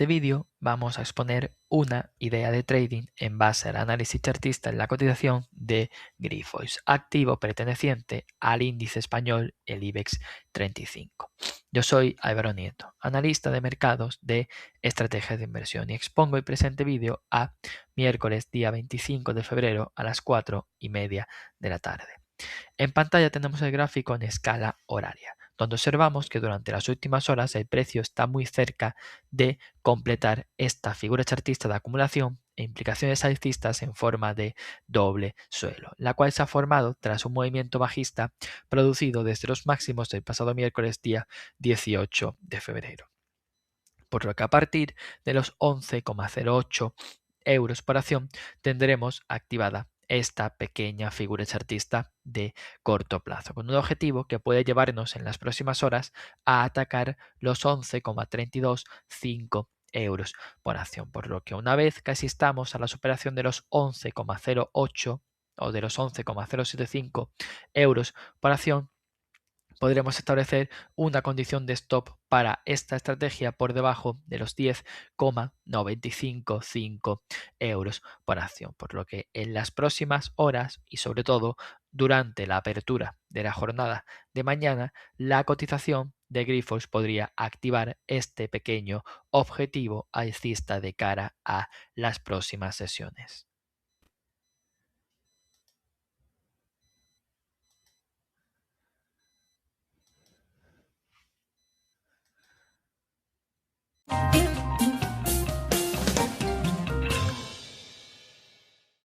este vídeo vamos a exponer una idea de trading en base al análisis chartista en la cotización de Grifols, activo perteneciente al índice español, el IBEX 35. Yo soy Álvaro Nieto, analista de mercados de estrategias de inversión, y expongo el presente vídeo a miércoles día 25 de febrero a las 4:30 de la tarde. En pantalla tenemos el gráfico en escala horaria, donde observamos que durante las últimas horas el precio está muy cerca de completar esta figura chartista de acumulación e implicaciones alcistas en forma de doble suelo, la cual se ha formado tras un movimiento bajista producido desde los máximos del pasado miércoles día 18 de febrero. Por lo que a partir de los 11,08 euros por acción tendremos activada esta pequeña figura chartista de corto plazo, con un objetivo que puede llevarnos en las próximas horas a atacar los 11,325 euros por acción, por lo que una vez que asistamos a la superación de los 11,08 o de los 11,075 euros por acción, podremos establecer una condición de stop para esta estrategia por debajo de los 10,955 euros por acción, por lo que en las próximas horas y sobre todo durante la apertura de la jornada de mañana, la cotización de Grifols podría activar este pequeño objetivo alcista de cara a las próximas sesiones.